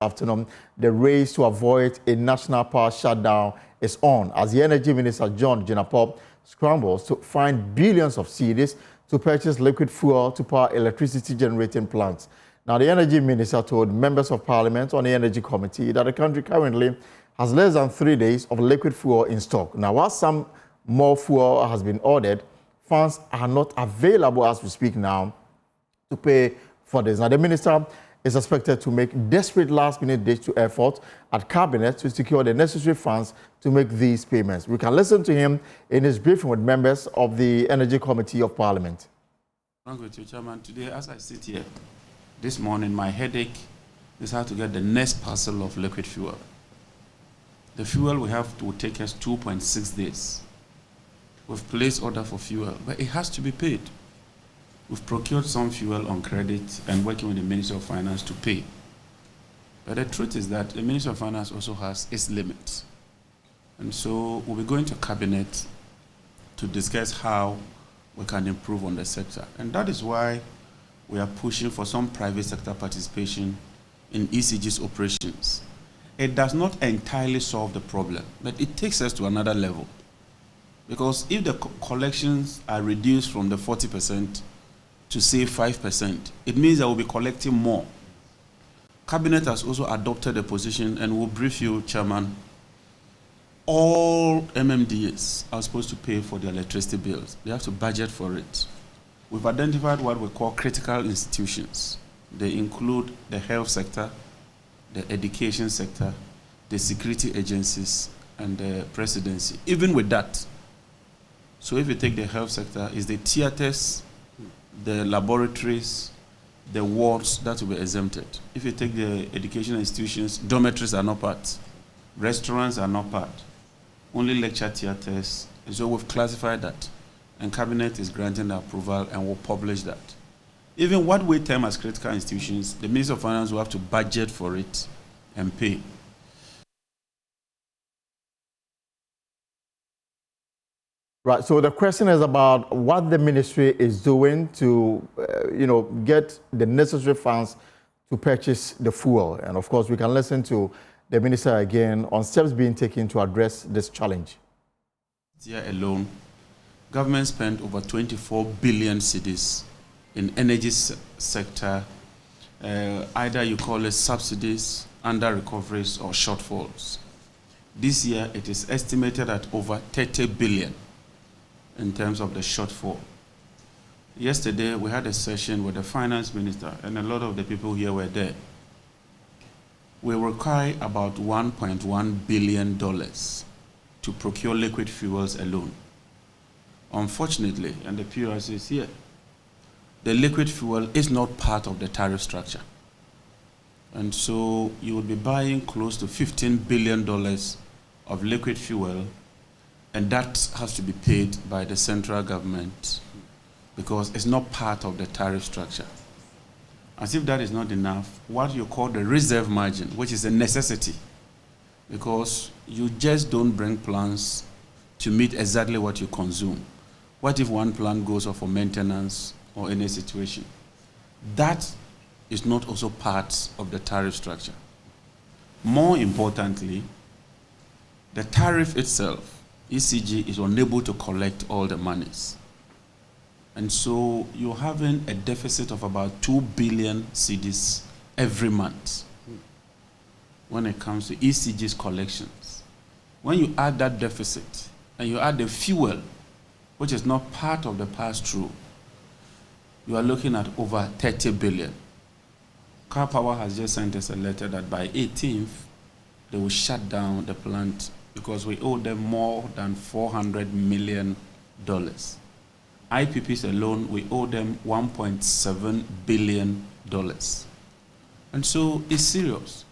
Afternoon, the race to avoid a national power shutdown is on as the Energy Minister John Jinapop scrambles to find billions of cedis to purchase liquid fuel to power electricity generating plants. Now, the Energy Minister told members of Parliament on the Energy Committee that the country currently has less than 3 days of liquid fuel in stock. Now, while some more fuel has been ordered, funds are not available as we speak now to pay for this. Now, the Minister is expected to make desperate last-minute ditch effort at Cabinet to secure the necessary funds to make these payments. We can listen to him in his briefing with members of the Energy Committee of Parliament. Thank you, Chairman. Today, as I sit here, this morning, my headache is how to get the next parcel of liquid fuel. The fuel we have to take us 2.6 days. We've placed order for fuel, but it has to be paid. We've procured some fuel on credit and working with the Ministry of Finance to pay. But the truth is that the Ministry of Finance also has its limits. And so we'll be going to Cabinet to discuss how we can improve on the sector. And that is why we are pushing for some private sector participation in ECG's operations. It does not entirely solve the problem, but it takes us to another level. Because if the collections are reduced from the 40% to say 5%, it means that we'll be collecting more. Cabinet has also adopted a position, and we'll brief you, Chairman. All MMDAs are supposed to pay for their electricity bills. They have to budget for it. We've identified what we call critical institutions. They include the health sector, the education sector, the security agencies, and the presidency. Even with that, so if you take the health sector, it's the theaters, the laboratories, the wards that will be exempted. If you take the educational institutions, dormitories are not part. Restaurants are not part. Only lecture theaters. And so we've classified that. And Cabinet is granting the approval and will publish that. Even what we term as critical institutions, the Minister of Finance will have to budget for it and pay. Right, so the question is about what the ministry is doing to, get the necessary funds to purchase the fuel. And of course, we can listen to the minister again on steps being taken to address this challenge. This year alone, government spent over 24 billion cedis in energy sector. Either you call it subsidies, under recoveries, or shortfalls. This year, it is estimated at over 30 billion. In terms of the shortfall. Yesterday, we had a session with the finance minister, and a lot of the people here were there. We require about $1.1 billion to procure liquid fuels alone. Unfortunately, and the PRC is here, the liquid fuel is not part of the tariff structure. And so you will be buying close to $15 billion of liquid fuel, and that has to be paid by the central government because it's not part of the tariff structure. As if that is not enough, what you call the reserve margin, which is a necessity, because you just don't bring plants to meet exactly what you consume. What if one plant goes off for maintenance or any situation? That is not also part of the tariff structure. More importantly, the tariff itself, ECG is unable to collect all the monies. And so you're having a deficit of about 2 billion cedis every month when it comes to ECG's collections. When you add that deficit and you add the fuel, which is not part of the pass-through, you are looking at over 30 billion. Car Power has just sent us a letter that by 18th, they will shut down the plant because we owe them more than $400 million. IPPs alone, we owe them $1.7 billion. And so it's serious.